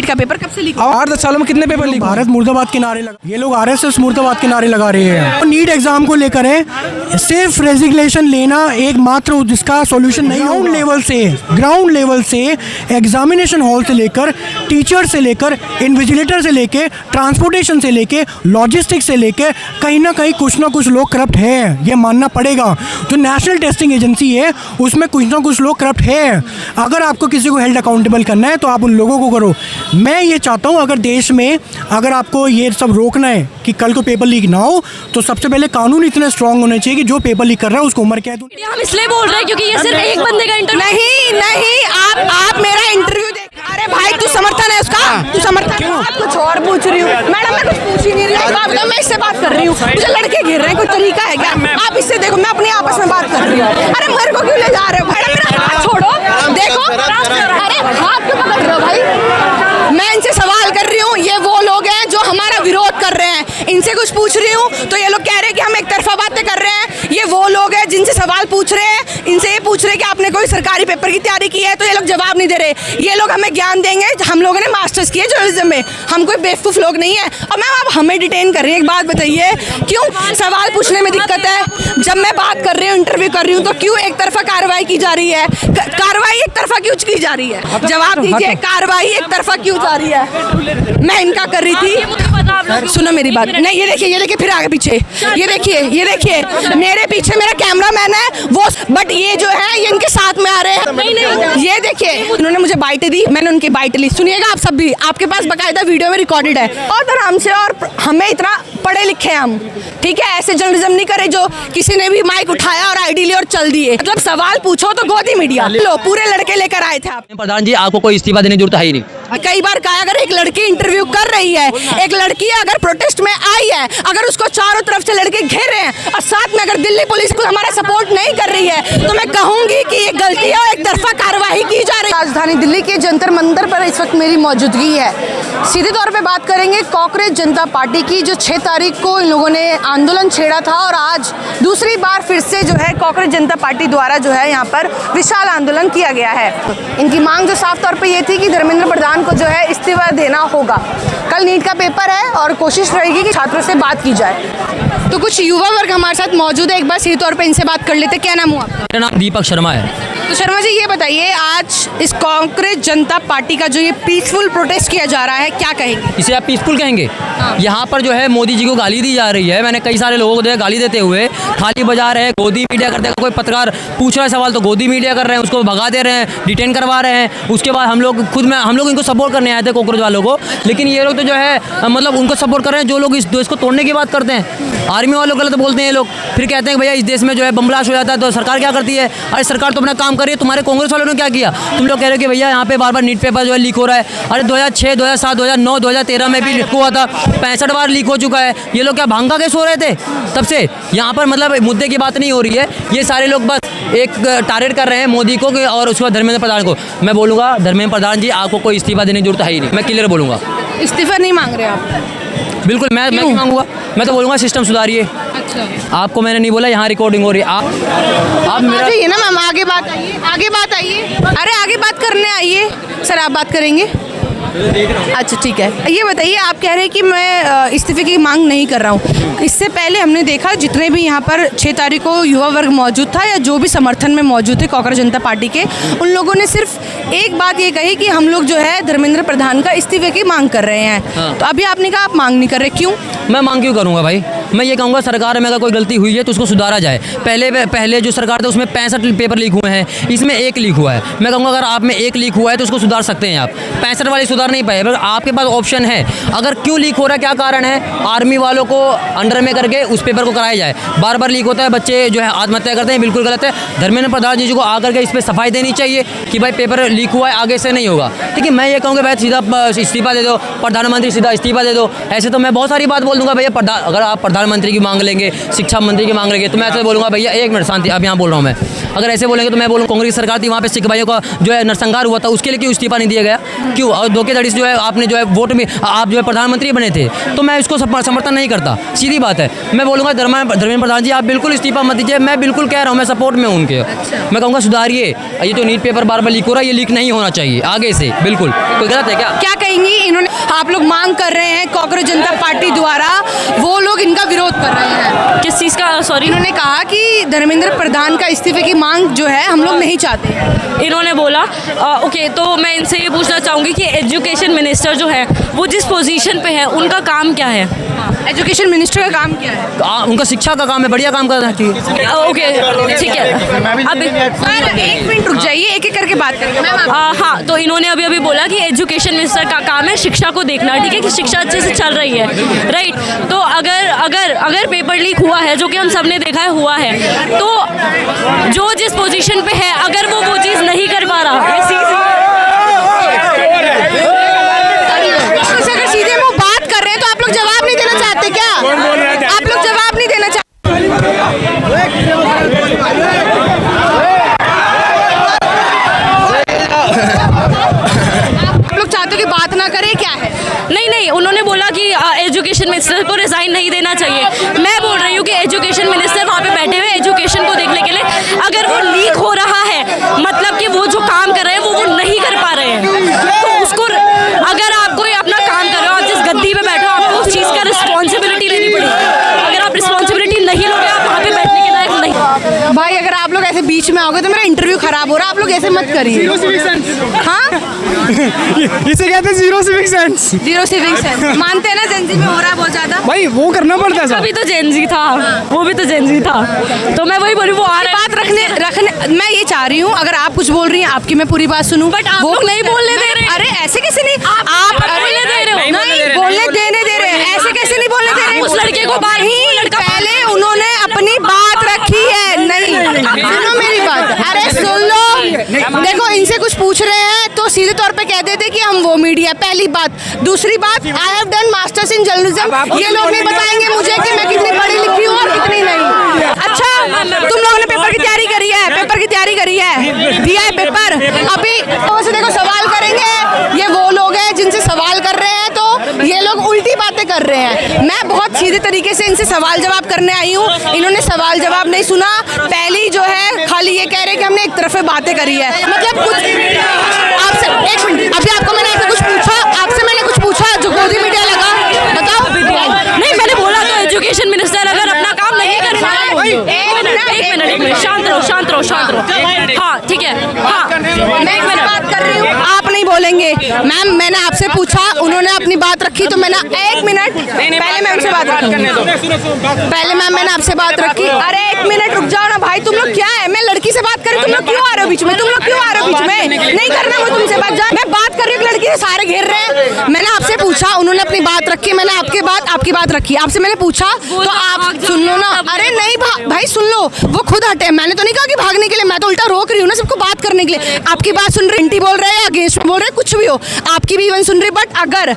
का पेपर कब से लीक? 8-10 सालों में कितने पेपर लीक? भारत मुर्दाबाद के नारे लगा, ये लोग RSS मुर्दाबाद के नारे लगा रहे हैं। नीट एग्जाम को लेकर है, सिर्फ रेजिग्नेशन लेना एकमात्र जिसका सॉल्यूशन नहीं। ग्राउंड लेवल से एग्जामिनेशन हॉल से लेकर, टीचर से लेकर, इन्विजिलेटर से लेकर, ट्रांसपोर्टेशन से लेकर, लॉजिस्टिक्स से लेकर, कहीं ना कहीं कुछ ना कुछ लोग करप्ट है, ये मानना पड़ेगा। जो नेशनल टेस्टिंग एजेंसी है उसमें कुछ ना कुछ लोग करप्ट है। अगर आपको किसी को हेल्ड अकाउंटेबल करना है तो आप उन लोगों को करो। मैं ये चाहता हूँ, अगर देश में अगर आपको ये सब रोकना है कि कल को पेपर लीक ना हो, तो सबसे पहले कानून इतने स्ट्रांग होने चाहिए कि जो पेपर लीक कर रहा है उसको उम्र कैद। हम इसलिए बोल रहे हैं क्योंकि ये सिर्फ एक बंदे का इंटरव्यू नहीं, आप मेरा इंटरव्यू देख। अरे भाई तू समर्थन है उसका, तू समर्थन है। आप कुछ और पूछ रही हूँ मैडम, मैं कुछ पूछ ही नहीं रही हूँ, मैं इससे बात कर रही हूँ। मुझे लड़के घेर रहे हैं, कोई तरीका है क्या? आप इससे देखो, मैं अपने आपस में बात कर रही हूँ। अरे मेरे को क्यों ले जा रहे हो? मैडम मेरा हाथ छोड़ो, देखो। अरे हाथ क्यों पकड़ रहे हो भाई? मैं इनसे सवाल कर रही हूँ, ये वो लोग हैं जो हमारा विरोध कर रहे हैं। इनसे कुछ पूछ रही हूँ तो ये लोग कह रहे हैं कि हम एक तरफा बातें कर रहे हैं। ये वो लोग हैं जिनसे सवाल पूछ रहे हैं, इनसे ये पूछ रहे हैं कि आपने कोई सरकारी पेपर की तैयारी की है, तो ये लोग जवाब नहीं दे रहे। ये लोग हमें ज्ञान देंगे, हम लोगों ने मास्टर्स किया जर्नलिज्म में, हम कोई बेवकूफ लोग नहीं है। और मैम आप हमें डिटेन कर रही हैं, एक बात बताइए, क्यों सवाल पूछने में दिक्कत है? जब मैं बात कर रही हूँ, इंटरव्यू कर रही हूँ, तो क्यों एक तरफा कार्रवाई की जा रही है? कार्रवाई एक तरफा क्यों की जा रही है? जवाब दीजिए, कार्रवाई एक तरफा क्यों जा रही है? मैं इनका कर रही थी, सुनो मेरी बात। नहीं ये देखिए फिर आगे पीछे, ये देखिए मेरे पीछे मेरा कैमरामैन है वो, बट ये जो है ये इनके साथ में आ रहे हैं। नहीं ये देखिए, उन्होंने मुझे बाइटें दी, मैंने उनकी बाइटें ली। सुनिएगा आप सब भी, आपके पास बकायदा वीडियो में रिकॉर्डेड है। और हमसे, और हमें इतना पढ़े लिखे हम, ठीक है? ऐसे जर्नलिज्म नहीं करे जो किसी ने भी माइक उठाया और आईडी ली और चल दिए। मतलब सवाल पूछो तो गोदी मीडिया लो, पूरे लड़के लेकर आए थे आप। प्रधान जी आपको कोई इस्तीफा देने की जरूरत है ही नहीं। कई बार कहा, अगर एक लड़की इंटरव्यू कर रही है, एक लड़की अगर प्रोटेस्ट में आई है, अगर उसको चारों तरफ से लड़के घेर रहे हैं और साथ में अगर दिल्ली पुलिस को हमारा सपोर्ट नहीं कर रही है, तो मैं कहूंगी कि ये गलती है और एक तरफा कार्रवाई की जा रही है। राजधानी दिल्ली के जंतर मंतर पर इस वक्त मेरी मौजूदगी है। सीधे तौर पे बात करेंगे कांग्रेस जनता पार्टी की, जो 6 तारीख को इन लोगों ने आंदोलन छेड़ा था और आज दूसरी बार फिर से जो है कांग्रेस जनता पार्टी द्वारा जो है यहाँ पर विशाल आंदोलन किया गया है। इनकी मांग जो साफ तौर पर ये थी कि धर्मेंद्र प्रधान को जो है इस्तीफा देना होगा। कल नीट का पेपर है और कोशिश रहेगी कि छात्रों से बात की जाए। तो कुछ युवा वर्ग हमारे साथ मौजूद है, एक बार सीधे तौर पे इनसे बात कर लेते। क्या नाम हुआ आपका? मेरा नाम दीपक शर्मा है। तो शर्मा जी ये बताइए, आज इस कांग्रेस जनता पार्टी का जो ये पीसफुल प्रोटेस्ट किया जा रहा है, क्या कहेंगे? इसे आप पीसफुल कहेंगे? यहाँ पर जो है मोदी जी को गाली दी जा रही है। मैंने कई सारे लोगों को देखा गाली देते हुए, थाली बजा रहे हैं, गोदी मीडिया करते हैं। कोई पत्रकार पूछ रहा है सवाल तो गोदी मीडिया कर रहे हैं, उसको भगा दे रहे हैं, डिटेन करवा रहे हैं। उसके बाद हम लोग इनको सपोर्ट करने आए थे कॉकरोच वालों को, लेकिन ये लोग तो जो है मतलब उनको सपोर्ट कर रहे हैं जो लोग इस देश को तोड़ने की बात करते हैं। आर्मी वालों गलत बोलते हैं ये लोग, फिर कहते हैं भैया इस देश में जो है बम ब्लास्ट हो जाता है तो सरकार क्या करती है? अरे सरकार तो अपना काम कर रही है, तुम्हारे कांग्रेस वालों ने क्या किया? तुम लोग कह रहे हो कि भैया यहाँ पे बार बार नीट पेपर जो है लीक हो रहा है। अरे 2006, 2007, 2009, 2013 में भी लीक हुआ था, 65 बार लीक हो चुका है। ये लोग क्या भांगा के सो रहे थे तब से? यहाँ पर मतलब मुद्दे की बात नहीं हो रही है, ये सारे लोग बस एक टारगेट कर रहे हैं मोदी को और उसके बाद धर्मेंद्र प्रधान को। मैं बोलूँगा धर्मेंद्र प्रधान जी आपको कोई इस्तीफा देने की जरूरत है ही नहीं, मैं क्लियर बोलूँगा। इस्तीफा नहीं मांग रहे आप? बिल्कुल मैं नहीं मांगूंगा, मैं तो बोलूँगा सिस्टम सुधारिए। अच्छा, आपको मैंने नहीं बोला, यहाँ रिकॉर्डिंग हो रही है। आप मेरा ये ना मैम आगे बात आइए, अरे आगे बात करने आइए सर, आप बात करेंगे। अच्छा ठीक है, ये बताइए, आप कह रहे हैं कि मैं इस्तीफे की मांग नहीं कर रहा हूँ। इससे पहले हमने देखा जितने भी यहाँ पर 6 तारीख को युवा वर्ग मौजूद था या जो भी समर्थन में मौजूद थे कांग्रेस जनता पार्टी के, उन लोगों ने सिर्फ एक बात ये कही कि हम लोग जो है धर्मेंद्र प्रधान का इस्तीफे की मांग कर रहे हैं। हाँ। तो अभी आपने कहा आप मांग नहीं कर रहे, क्यों? मैं मांग क्यों करूँगा भाई? मैं ये कहूँगा सरकार में अगर कोई गलती हुई है तो उसको सुधारा जाए। पहले जो सरकार थी उसमें 65 पेपर लीक हुए हैं, इसमें 1 लीक हुआ है। मैं कहूँगा अगर आप में 1 लीक हुआ है तो उसको सुधार सकते हैं आप, 65 वाले सुधार नहीं पाए। आपके पास ऑप्शन है, अगर क्यों लीक हो रहा है, क्या कारण है, आर्मी वालों को अंडर में करके उस पेपर को कराया जाए। बार बार लीक होता है, बच्चे जो है आत्महत्या करते हैं, बिल्कुल गलत है। धर्मेंद्र प्रधान जी को आकर के इस पर सफाई देनी चाहिए कि भाई पेपर लीक हुआ है, आगे से नहीं होगा। ठीक है, मैं ये कहूँगा भाई सीधा इस्तीफा दे दो, प्रधानमंत्री सीधा इस्तीफा दे दो। ऐसे तो मैं बहुत सारी बात बोल दूंगा भैया, अगर आप प्रधानमंत्री की मांग लेंगे, शिक्षा मंत्री की मांग लेंगे, तो मैं ऐसे बोलूँगा भैया 1 मिनट शांति, अब यहाँ बोल रहा हूँ मैं। अगर ऐसे बोलेंगे तो मैं बोलूँ कांग्रेस सरकार थी, वहाँ पे सिख भाइयों का जो है नरसंहार हुआ था, उसके लिए क्यों इस्तीफा नहीं दिया गया? क्यों? और धोखेधड़ी से जो है आपने जो है वोट में आप जो है प्रधानमंत्री बने थे, तो मैं इसको समर्थन नहीं करता, सीधी बात है। मैं बोलूँगा धर्मेंद्र प्रधान जी आप बिल्कुल इस्तीफा मत दीजिए, मैं बिल्कुल कह रहा हूँ, मैं सपोर्ट में हूँ उनके। मैं कहूँगा सुधारिए, ये तो नीट पेपर बार बार लीक हो रहा है, ये लीक नहीं होना चाहिए आगे से, बिल्कुल। कोई गलत है क्या? क्या कहेंगी आप लोग मांग कर रहे हैं कांग्रेस जनता पार्टी द्वारा, वो लोग इनका विरोध कर रहे हैं। किस चीज़ का? सॉरी, इन्होंने कहा कि धर्मेंद्र प्रधान का इस्तीफे की मांग जो है हम लोग नहीं चाहते हैं। इन्होंने बोला ओके, तो मैं इनसे ये पूछना चाहूँगी कि एजुकेशन मिनिस्टर जो है वो जिस पोजीशन पे है उनका काम क्या है? एजुकेशन मिनिस्टर का काम क्या है? उनका शिक्षा का काम है, बढ़िया काम करना चाहिए। ओके, ठीक है। अब सर एक मिनट रुक जाइए, एक एक करके बात करेंगे मैम। हाँ, तो इन्होंने अभी अभी बोला कि एजुकेशन मिनिस्टर का काम है शिक्षा को देखना, ठीक है, कि शिक्षा अच्छे से चल रही है, राइट। तो अगर पेपर लीक हुआ है, जो कि हम सब ने देखा है हुआ है, तो जो जिस पोजीशन पे है अगर वो चीज़ नहीं कर पा रहा, अगर सीधे मुंह बात कर रहे हैं तो आप लोग जवाब नहीं देना चाहते क्या? आप लोग जवाब नहीं देना चाहते? आप लोग चाहते हो कि बात ना करें, क्या है? नहीं, उन्होंने बोला कि एजुकेशन मिनिस्टर को रिजाइन नहीं देना चाहिए। मैं बोल रही हूँ कि एजुकेशन मिनिस्टर वहाँ पे बैठे हुए एजुकेशन को देखने के लिए, अगर वो लीक हो रहा है, मतलब कि वो जो काम कर रहे हैं वो नहीं कर पा रहे हैं, तो उसको, अगर आप कोई अपना काम कर रहे हो, आप जिस गद्दी पे बैठे हो, आपको उस चीज़ का रिस्पॉन्सिबिलिटी लेनी पड़ेगी। अगर आप रिस्पॉन्सिबिलिटी नहीं लोगे, आप वहाँ पे बैठने के लायक नहीं। भाई अगर आप लोग ऐसे बीच में आओगे तो मेरा इंटरव्यू खराब हो रहा है, आप लोग ऐसे मत करिए। हाँ, इसे कहते हैं zero civic sense. Zero civic sense मानते हैं ना, जेंजी में हो रहा है बहुत ज्यादा। भाई वो करना पड़ता है सब। अभी तो जेनजी था, वो भी तो जेनजी था, तो मैं वही बोली, वो आ रहा है। बात रखने मैं ये चाह रही हूँ, अगर आप कुछ बोल रही हैं आपकी मैं पूरी बात सुनूं, बट आप लोग नहीं बोलने दे रहे। अरे ऐसे कैसे नहीं, आप बोलने दे रहे हो। नहीं बोलने देने दे रहे हैं, ऐसे कैसे नहीं बोलने दे रहे? उस लड़के को बाहर ही, पहले उन्होंने अपनी बात रखी है। नहीं सुनो मेरी बात, अरे सुन लो, देखो इनसे कुछ पूछ रहे हैं तो सीधे तौर पे कह देते कि हम वो मीडिया, पहली बात। दूसरी बात, I have done masters in journalism, ये लोग नहीं बताएंगे मुझे कि मैं कितनी पढ़ी लिखी हूँ और कितनी नहीं। अच्छा, तुम लोगों ने पेपर की तैयारी करी है, पेपर की तैयारी करी है, दिया है पेपर। अभी तो से देखो सवाल करेंगे, ये वो लोग हैं जिनसे सवाल कर रहे हैं, तो ये लोग उल्टी बातें कर रहे हैं। मैं बहुत सीधे तरीके से इनसे सवाल जवाब करने आई हूँ, इन्होंने सवाल जवाब नहीं सुना। पहली जो है खाली ये कह रहे कि हमने एक तरफे बातें करी है, मतलब कुछ आपसे। एक मिनट, अभी आपको मैंने ऐसा कुछ पूछा, आपसे मैंने कुछ पूछा जो गोदी मीडिया लगा, बताओ। नहीं, मैंने बोला तो एजुकेशन मिनिस्टर अगर अपना काम नहीं कर रहा है। एक मिनट, शांत रहो। हाँ, ठीक है। हाँ, मैं इनसे बात कर रही हूँ, आप नहीं बोलेंगे। मैम मैंने आपसे पूछा, उन्होंने अपनी बात रखी, तो मैंने एक मिनट पहले मैं उनसे बात करने दो। पहले मैम मैंने आपसे बात रखी। अरे एक मिनट रुक जाओ ना भाई, तुम लोग क्या है, मैं लड़की से बात कर रही, तुम लोग क्यों आ रहे हो बीच में? तुम लोग क्यों आ रहे हो बीच में? नहीं करना वो तुमसे बात, जा मैं बात कर रही हूँ, लड़की से सारे घेर रहे हैं। मैंने आपसे पूछा, उन्होंने अपनी बात रखी, मैंने आपकी बात रखी। आपसे मैंने पूछा तो आप सुन लो ना। अरे नहीं भाई सुन लो, वो खुद हटे, मैंने तो नहीं कहा कि भागने के लिए, मैं तो उल्टा रोक रही हूँ ना सबको बात करने के लिए। आपकी बात सुन रही, एंटी बोल रहे हैं, अगेंस्ट में बोल रहे हैं, कुछ भी हो, आपकी भी इवन सुन रही। बट अगर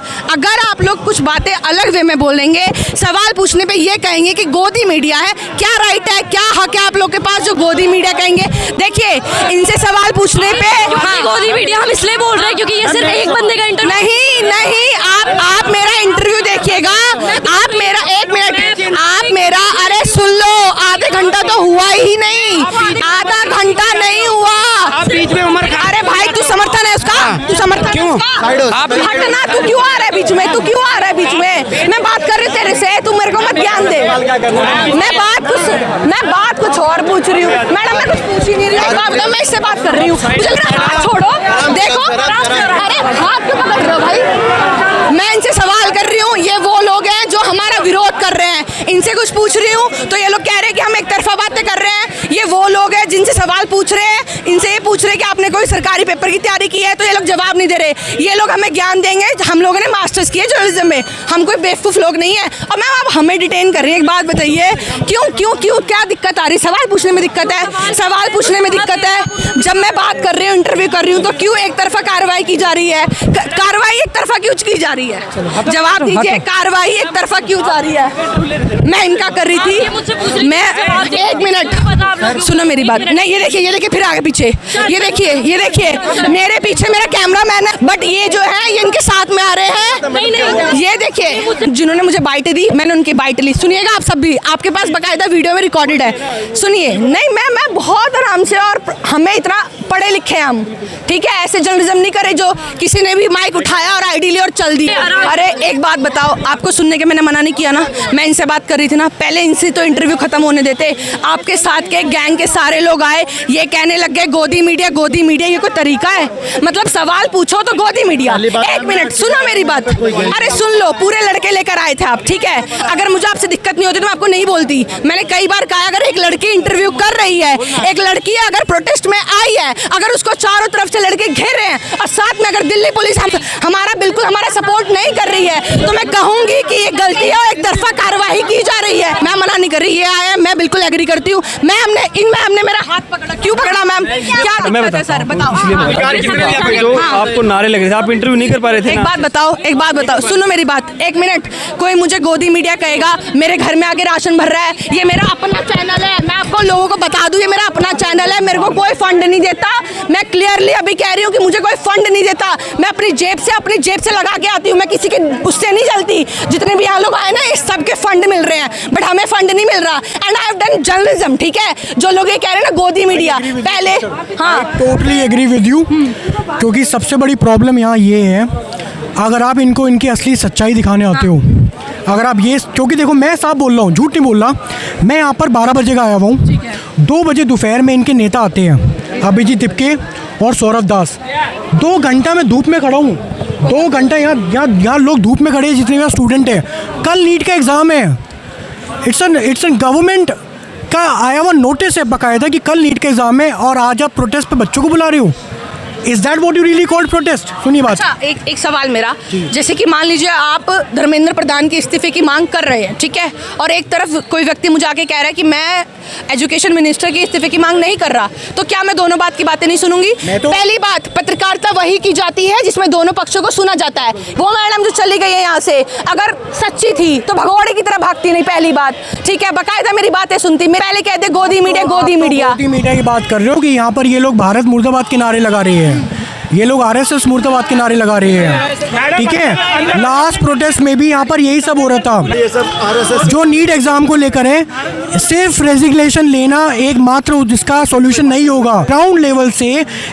आप लोग कुछ बातें अलग वे में बोलेंगे, सवाल पूछने पे ये कहेंगे कि गोदी मीडिया है, क्या राइट है, क्या हक है आप लोग के पास जो गोदी मीडिया कहेंगे? देखिए इनसे सवाल पूछने पे, हाँ, गोदी मीडिया हम इसलिए बोल रहे हैं क्योंकि ये सिर्फ एक बंदे का इंटरव्यू। नहीं, आप मेरा इंटरव्यू देखिएगा, आप मेरा, एक मिनट, आप मेरा, अरे सुन लो, आधे घंटा तो हुआ ही नहीं, आधा घंटा नहीं हुआ। बीच में उम्र, अरे भाई तू समर्थन है उसका, तू समर्थन क्यों? आप हटना, तू क्यों आ रहा है बीच में, तू क्यों आ रहा है बीच में? मैं बात कर रही हूँ तेरे से, तू मेरे को मत ज्ञान दे। मैं बात कुछ और पूछ रही हूँ मैडम, मैं कुछ पूछ ही नहीं रही हूँ, मैं इससे बात कर रही हूँ। मुझे हाथ छोड़ो, देखो, अरे हाथ क्यों पकड़ रहे हो भाई? मैं इनसे सवाल कर रही हूँ, ये वो लोग हैं जो हमारा विरोध कर रहे हैं। इनसे कुछ पूछ रही हूँ तो ये लोग कह रहे हैं कि हम एक तरफा बातें कर रहे हैं। ये वो लोग हैं जिनसे सवाल पूछ रहे हैं, इनसे ये पूछ रहे हैं कि आपने कोई सरकारी पेपर की तैयारी की है, तो ये लोग जवाब नहीं दे रहे। ये लोग हमें ज्ञान देंगे, हम लोगों ने मास्टर्स किए जर्नलिज्म में, हम कोई बेवकूफ़ लोग नहीं है। और मैम आप हमें डिटेन कर रही हैं, एक बात बताइए, क्यों क्या दिक्कत आ रही है? सवाल पूछने में दिक्कत है, सवाल पूछने में दिक्कत है। जब मैं बात कर रही हूँ, इंटरव्यू कर रही हूँ, तो क्यों एक तरफा कार्रवाई की जा रही है? कार्रवाई एक तरफा क्यों की जा रही है? जवाब दीजिए, कार्रवाई एक तरफा क्यों जा रही है? मैं इनका कर रही थी, मैं एक मिनट सुनो मेरी बात। नहीं, ये देखिए फिर आगे पीछे, ये देखिए मेरे पीछे मेरा कैमरा मैन है, बट ये जो है ये इनके साथ में आ रहे हैं। ये देखिए जिन्होंने मुझे बाइटें दी, मैंने उनकी बाइट ली। सुनिएगा आप सब भी, आपके पास बकायदा वीडियो में रिकॉर्डेड है, सुनिए। नहीं मैं बहुत आराम से, और हमें इतना पढ़े लिखे हैं हम, ठीक है? ऐसे जर्नलिज्म नहीं करे जो किसी ने भी माइक उठाया और आईडी ली और चल दी। अरे एक बात बताओ, आपको सुनने के मैंने मना नहीं किया ना, मैं इनसे बात कर रही थी ना, पहले इनसे तो इंटरव्यू खत्म होने देते। आपके साथ के गैंग के सारे लोग आए, ये कहने लग गए गोदी मीडिया, ये कोई तरीका है? मतलब सवाल पूछो तो गोदी मीडिया। एक मिनट सुनो मेरी बात, अरे सुन लो, पूरे लड़के लेकर आए थे आप, ठीक है? अगर मुझे आपसे दिक्कत नहीं होती तो मैं आपको नहीं बोलती। मैंने कई बार कहा, अगर एक लड़की इंटरव्यू कर रही है, एक लड़की अगर प्रोटेस्ट में आई है, अगर उसको चारों तरफ से लड़के घेर रहे हैं और साथ में अगर दिल्ली पुलिस हमारा सपोर्ट नहीं कर रही है, तो मैं कहूंगी कि ये गलती है और एक तरफा कार्रवाई की जा रही है। मैं मना नहीं कर रही, ये आया, मैं बिल्कुल एग्री करती हूँ। हमने मेरा हाथ पकड़ा, क्यों पकड़ा मैम? क्या दिक्कत है सर, बताओ। जो आपको नारे लग रहे थे, आप इंटरव्यू नहीं कर पा रहे थे। एक बात बताओ, सुनो मेरी बात, एक मिनट। कोई मुझे गोदी मीडिया कहेगा, मेरे घर में आके राशन भर रहा है, ये मेरा अपना चैनल है, मैं आपको लोगों को बता दूं, ये मेरा अपना चैनल है, मेरे को कोई फंड नहीं देता। मैं क्लियरली अभी कह रही हूँ कि मुझे कोई फंड नहीं देता। मैं अपनी जेब से लगा के आती हूँ, मैं किसी के उससे नहीं चलती। जितने भी यहाँ लोग आए ना, ये सबके फंड मिल रहे हैं, बट हमें फंड नहीं मिल रहा। And I have done journalism, ठीक है? जो लोग ये कह रहे हैं ना गोदी मीडिया, पहले हाँ टोटली एग्री विद यू, क्योंकि सबसे बड़ी प्रॉब्लम यहाँ ये है, अगर आप इनको इनकी असली सच्चाई दिखाने आते हो, अगर आप ये, क्योंकि देखो मैं साफ बोल रहा हूँ, झूठ नहीं बोल रहा, मैं यहाँ पर 12 बजे का आया हुआ हूँ, 2 बजे दोपहर में इनके नेता आते हैं, अभिजीत तिपके और सौरभ दास। 2 घंटा मैं धूप में खड़ा हूँ, 2 घंटा यहाँ लोग धूप में खड़े हैं, जितने भी स्टूडेंट हैं। कल नीट का एग्ज़ाम है, इट्स एन गवर्नमेंट का आया हुआ नोटिस है बकायदा कि कल नीट का एग्ज़ाम है, और आज आप प्रोटेस्ट पे बच्चों को बुला रहे हो। Is that what you really called protest? सुनिए बात। अच्छा, एक सवाल मेरा, जैसे कि मान लीजिए आप धर्मेंद्र प्रधान के इस्तीफे की मांग कर रहे हैं, ठीक है, और एक तरफ कोई व्यक्ति मुझे आके कह रहा है कि मैं एजुकेशन मिनिस्टर के इस्तीफे की मांग नहीं कर रहा, तो क्या मैं दोनों बात की बातें नहीं सुनूंगी? पहली बात, पत्रकारिता वही की जाती है जिसमें दोनों पक्षों को सुना जाता है। वो मैडम जो चली गई है यहाँ से, अगर सच्ची थी तो भगोड़े की तरह भागती नहीं, पहली बात, ठीक है? बकायदा मेरी बातें सुनती। मैं पहले कहते गोदी मीडिया की बात कर रहे हो कि यहाँ पर ये लोग भारत मुर्दाबाद के नारे लगा रहे हैं, ये लोग आरएसएस मुर्दाबाद के नारे लगा रहे हैं, ठीक है? लास्ट प्रोटेस्ट में भी यहाँ पर यही सब हो रहा था। जो नीट एग्जाम को लेकर है, सिर्फ रेजिग्नेशन लेना एकमात्र जिसका सॉल्यूशन नहीं होगा। ग्राउंड लेवल से,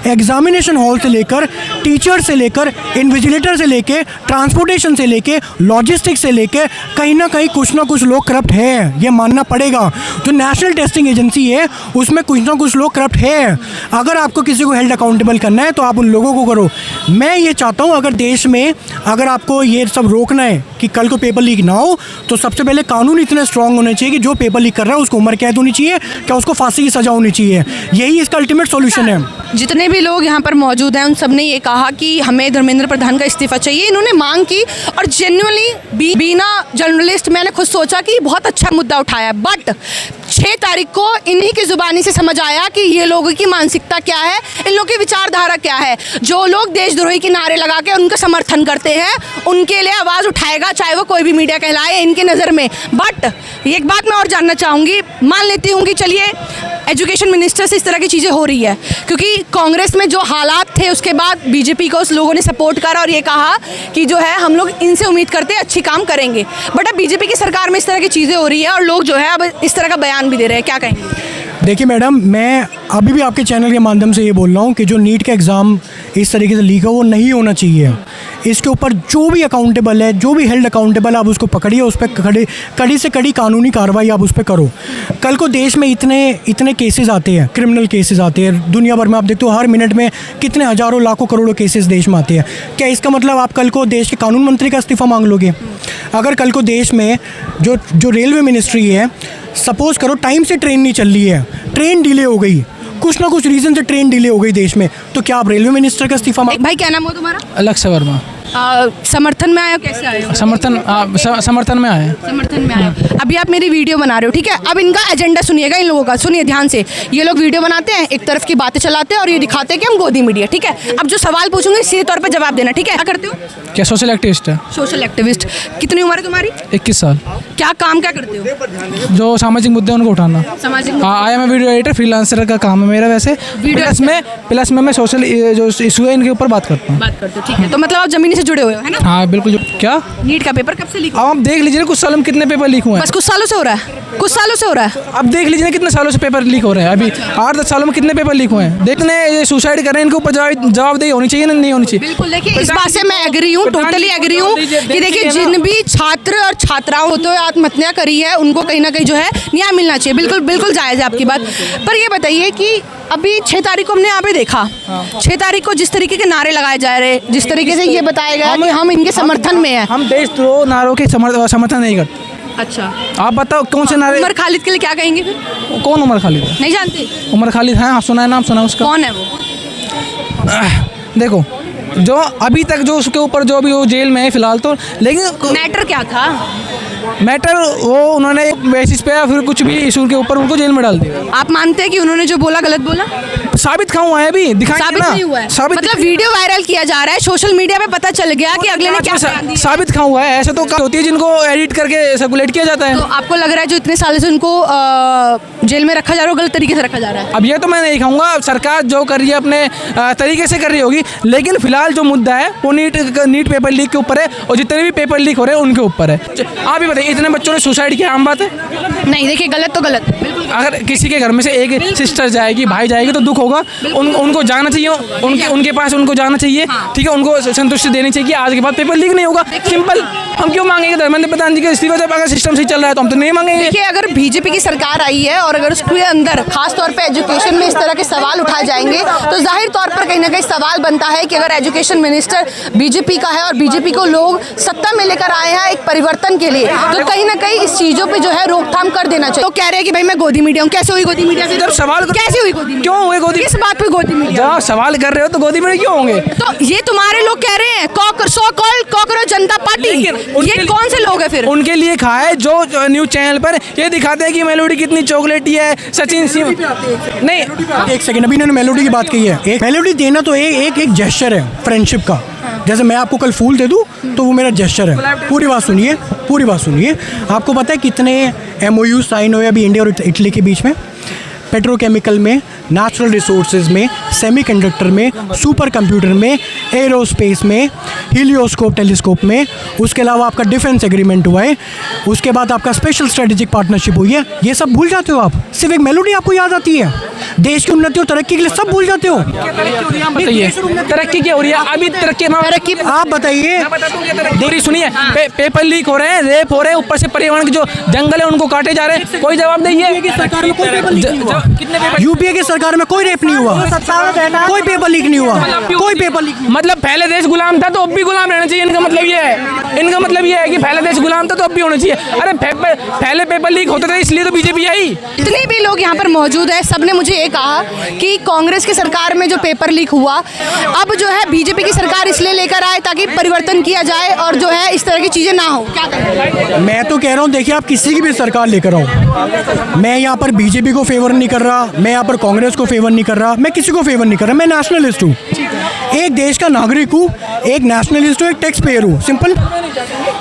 एग्जामिनेशन हॉल से लेकर, टीचर से लेकर, इन्विजिलेटर से लेकर, ट्रांसपोर्टेशन से लेकर, लॉजिस्टिक्स से लेकर, कहीं ना कुछ लोग करप्ट है, ये मानना पड़ेगा। जो नेशनल टेस्टिंग एजेंसी है उसमें कुछ ना कुछ लोग करप्ट है। अगर आपको किसी को हेल्ड अकाउंटेबल करना है तो आप उन लोगों को करो। मैं ये चाहता हूँ, अगर देश में अगर आपको ये सब रोकना है कि कल को पेपर लीक ना हो, तो सबसे पहले कानून इतने स्ट्रांग होने चाहिए कि जो पेपर लीक कर रहा है उसको उम्र कैद होनी चाहिए, क्या उसको फांसी की सजा होनी चाहिए। यही इसका अल्टीमेट सॉल्यूशन है। जितने भी लोग यहाँ पर मौजूद हैं उन सब ने ये कहा कि हमें धर्मेंद्र प्रधान का इस्तीफा चाहिए, इन्होंने मांग की, और जेन्युइनली बीना जर्नलिस्ट मैंने खुद सोचा कि बहुत अच्छा मुद्दा उठाया। बट 6 तारीख को इन्हीं की जुबानी से समझ आया कि ये लोगों की मानसिकता क्या है, इन लोगों की विचारधारा क्या है। जो लोग देशद्रोही के नारे लगा के उनका समर्थन करते हैं, उनके लिए आवाज़ उठाएगा, चाहे वो कोई भी मीडिया कहलाए इनकी नज़र में। बट एक बात मैं और जानना चाहूँगी, मान लेती हूँ कि चलिए एजुकेशन मिनिस्टर से इस तरह की चीज़ें हो रही है, क्योंकि कांग्रेस में जो हालात थे उसके बाद बीजेपी को उस लोगों ने सपोर्ट करा और ये कहा कि जो है हम लोग इनसे उम्मीद करते हैं अच्छी काम करेंगे। बट अब बीजेपी की सरकार में इस तरह की चीज़ें हो रही है और लोग जो है अब इस तरह का बयान भी दे रहे हैं, क्या कहेंगे? देखिए मैडम, मैं अभी भी आपके चैनल के माध्यम से ये बोल रहा हूँ कि जो नीट का एग्ज़ाम इस तरीके से लीक है वो नहीं होना चाहिए। इसके ऊपर जो भी अकाउंटेबल है, जो भी हेल्ड अकाउंटेबल, आप उसको पकड़िए, उस पर कड़ी से कड़ी कानूनी कार्रवाई आप उस पर करो। कल को देश में इतने केसेस आते हैं, क्रिमिनल केसेस आते हैं दुनिया भर में, आप देखते हो हर मिनट में कितने हज़ारों लाखों करोड़ों केसेस देश में आते हैं। क्या इसका मतलब आप कल को देश के कानून मंत्री का इस्तीफा मांग लोगे? अगर कल को देश में जो रेलवे मिनिस्ट्री है, सपोज करो टाइम से ट्रेन नहीं चल रही है, ट्रेन डिले हो गई, कुछ ना कुछ रीज़न से ट्रेन डिले हो गई देश में, तो क्या आप रेलवे मिनिस्टर का इस्तीफा मांग? भाई क्या नाम हो तुम्हारा? अलक्ष्य वर्मा। समर्थन में आए हो, कैसे आए हो? समर्थन में आए। समर्थन में आए हो। अभी आप मेरी वीडियो बना रहे हो, ठीक है? अब इनका एजेंडा सुनिएगा, इन लोगों का सुनिए ध्यान से। ये लोग वीडियो बनाते हैं, एक तरफ की बातें चलाते हैं और ये दिखाते हैं कि हम गोदी मीडिया, ठीक है? अब जो सवाल पूछूंगे सीधे तौर पे जवाब देना, ठीक है? क्या करते हो? क्या सोशल एक्टिविस्ट है। Social activist. कितनी उम्र है तुम्हारी? 21 साल। क्या काम क्या करते हो? जो सामाजिक मुद्दे उनको उठाना। सामाजिक I am video editor, freelancer का काम है मेरा वैसे। प्लस में मैं सोशल जो इशू है इनके ऊपर बात करता हूँ। बात करते हो, ठीक है? तो मतलब आप जमीनी से जुड़े हुए हो, है ना? हाँ बिल्कुल। क्या नीट का पेपर कब से लीक? अब आप देख लीजिए ना कुछ सालों में कितने पेपर लीक हुए हैं। बस कुछ सालों से हो रहा है, कुछ सालों से हो रहा है। अब देख लीजिए ना कितने सालों से पेपर लीक हो रहे हैं। अभी 8-10 सालों में कितने पेपर लीक हुए हैं। देखते हैं ये सुसाइड कर रहे हैं, इनके ऊपर जवाबदेही होनी चाहिए ना, नहीं होनी चाहिए। बिल्कुल, देखिए इस बात से मैं एग्री हूँ, टोटली एग्री हूँ कि देखिए जिन भी छात्र और छात्राओं तो आत्महत्या करी है उनको कहीं ना कहीं जो है न्याय मिलना चाहिए। बिल्कुल बिल्कुल जायज़ है आपकी बात। पर ये बताइए कि अभी 6 तारीख को हमने यहाँ पे देखा, 6 तारीख को जिस तरीके के नारे लगाए जा रहे, जिस तरीके से ये बताया गया कि हम इनके समर्थन में हैं। हम देशद्रोह नारों के समर्थन नहीं करते। अच्छा, आप बताओ कौन से नारे। उमर खालिद के लिए क्या कहेंगे फिर? कौन उमर खालिद है? नहीं जानते उमर खालिद है, आप सुना है, नाम सुना उसका? कौन है वो? देखो जो अभी तक जो उसके ऊपर जो अभी वो जेल में है फिलहाल तो, लेकिन मैटर क्या था? मैटर वो उन्होंने बेसिस पे या फिर कुछ भी इशू के ऊपर उनको जेल में डाल दिया। आप मानते हैं कि उन्होंने जो बोला गलत बोला? साबित कहाँ हुआ है अभी? दिखाएंगे साबित ना। नहीं हुआ है, साबित मतलब वीडियो वायरल किया जा रहा है, सोशल मीडिया पे पता चल गया कि अगले ने क्या बयान दिया। साबित कहाँ हुआ है? ऐसा तो होती है जिनको एडिट करके सर्कुलेट किया जाता है। तो आपको लग रहा है जो इतने सालों से उनको जेल में रखा जा रहा है गलत तरीके से रखा जा रहा है? अब ये तो मैं नहीं कहूँगा, सरकार जो कर रही है अपने तरीके से कर रही होगी, लेकिन फिलहाल जो मुद्दा है वो नीट पेपर लीक के ऊपर है और जितने भी पेपर लीक हो रहे हैं उनके ऊपर है। आप ही बताइए, इतने बच्चों ने सुसाइड किया, आम बात है? नहीं, देखिए गलत तो गलत है। बिल्कुल अगर किसी के घर में से एक सिस्टर जाएगी, भाई जाएगी तो दुख होगा। उनको जाना चाहिए, उनके पास उनको जाना चाहिए, ठीक है, उनको संतुष्टि देनी चाहिए कि आज के बाद पेपर लीक नहीं होगा। सिंपल। हम क्यों मांगेंगे धर्मेंद्र प्रधान जी के इस्तीफा? जब अगर सिस्टम सही चल रहा है तो हम तो नहीं मांगेंगे। देखिए, अगर बीजेपी की सरकार आई है और अगर उसके अंदर खास तौर पे एजुकेशन में इस तरह के सवाल उठाए जाएंगे तो जाहिर तौर पर कहीं ना कहीं सवाल बनता है कि अगर एजुकेशन मिनिस्टर बीजेपी का है और बीजेपी को लोग सत्ता में लेकर आए हैं एक परिवर्तन के लिए, तो कहीं ना कहीं इस चीजों पे जो है रोकथाम कर देना चाहिए। तो कह रहे हैं कि भाई मैं गोदी मीडिया हूँ। कैसे हुई गोदी मीडिया? जब सवाल कैसे हुई गोदी? क्यों हुए गोदी? किस बात पे गोदी मीडिया? जब सवाल कर रहे हो तो गोदी मीडिया क्यों होंगे? तो ये तुम्हारे लोग कह रहे हैं, सो कॉल्ड कॉकरोच जनता पार्टी। ये कौन से लोग हैं फिर? उनके लिए खाए जो न्यूज चैनल पर ये दिखाते हैं कि मेलोडी कितनी चॉकलेटी है, सचिन सिंह। नहीं, एक सेकंड, अभी इन्होंने मेलोडी की बात कही है। एक मेलोडी देना तो एक जेस्चर है फ्रेंडशिप का। जैसे मैं आपको कल फूल दे दूं तो वो मेरा जेस्चर है। पूरी बात सुनिए, पूरी बात सुनिए। आपको पता है कितने MOU साइन हुए अभी इंडिया और इटली के बीच में? पेट्रोकेमिकल में, नेचुरल रिसोर्सेज में, सेमीकंडक्टर में, सुपर कंप्यूटर में, एरोस्पेस में, हीलियोस्कोप टेलीस्कोप में, उसके अलावा आपका डिफेंस एग्रीमेंट हुआ है, उसके बाद आपका स्पेशल स्ट्रेटेजिक पार्टनरशिप हुई है। ये सब भूल जाते हो आप? सिर्फ एक मेलोडी आपको याद आती है। देश की उन्नति और तरक्की के लिए सब भूल जाते हो। बताइए तरक्की क्या हो रही है अभी? तरक्की आप बताइए। देरी सुनिए, पेपर लीक हो रहे हैं, रेप हो रहे हैं, ऊपर से पर्यावरण के जो जंगल है उनको काटे जा रहे हैं, कोई जवाब नहीं है। यूपीए की सरकार में कोई रेप नहीं हुआ, कोई पेपर लीक नहीं हुआ, कोई पेपर लीक नहीं। मतलब पहले देश गुलाम था तो अब भी गुलाम रहना चाहिए, इनका मतलब ये है। इनका मतलब ये है कि पहले देश गुलाम था तो अब भी होना चाहिए। अरे पहले पेपर लीक होते थे इसलिए तो बीजेपी आई। जितने भी लोग यहाँ पर मौजूद है सबने मुझे ये कहा कि कांग्रेस की सरकार में जो पेपर लीक हुआ, अब जो है बीजेपी की सरकार इसलिए लेकर आए ताकि परिवर्तन किया जाए और जो है इस तरह की चीजें ना हो। क्या कहें? मैं तो कह रहा हूँ, देखिए आप किसी की भी सरकार लेकर आओ, मैं यहाँ पर बीजेपी को फेवर नहीं कर रहा, मैं यहाँ पर कांग्रेस को फेवर नहीं कर रहा, मैं किसी को फेवर नहीं कर रहा। मैं नेशनलिस्ट हूँ, एक देश का नागरिक हूँ, एक नेशनलिस्ट हूँ, एक टैक्स पेयर हूँ, सिंपल।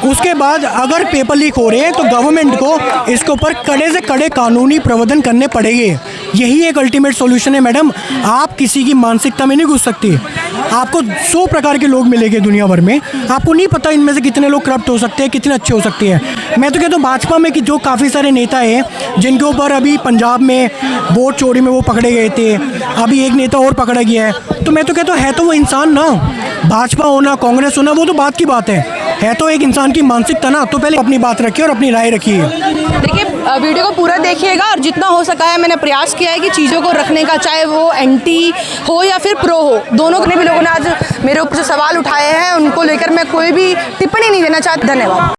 उसके बाद अगर पेपर लीक हो रहे हैं तो गवर्नमेंट को इसके ऊपर कड़े से कड़े कानूनी प्रावधान करने पड़ेंगे। यही एक अल्टीमेट सॉल्यूशन है मैडम। आप किसी की मानसिकता में नहीं घुस सकती। आपको 100 प्रकार के लोग मिलेंगे दुनिया भर में, आपको नहीं पता इनमें से कितने लोग करप्ट हो सकते हैं, कितने अच्छे हो सकते हैं। मैं तो कहता हूँ भाजपा में कि जो काफ़ी सारे नेता हैं जिनके ऊपर अभी पंजाब में वोट चोरी में वो पकड़े गए थे, अभी एक नेता और पकड़ा गया है, तो मैं तो कहता हूँ है तो वो इंसान ना। भाजपा होना, कांग्रेस होना, वो तो बात की बात है तो एक इंसान की मानसिकता ना। तो पहले अपनी बात रखिए और अपनी राय रखिए। देखिए, वीडियो को पूरा देखिएगा और जितना हो सका है मैंने प्रयास किया है कि चीज़ों को रखने का, चाहे वो एंटी हो या फिर प्रो हो, दोनों के भी लोगों ने आज मेरे ऊपर जो सवाल उठाए हैं उनको लेकर मैं कोई भी टिप्पणी नहीं देना चाहती। धन्यवाद।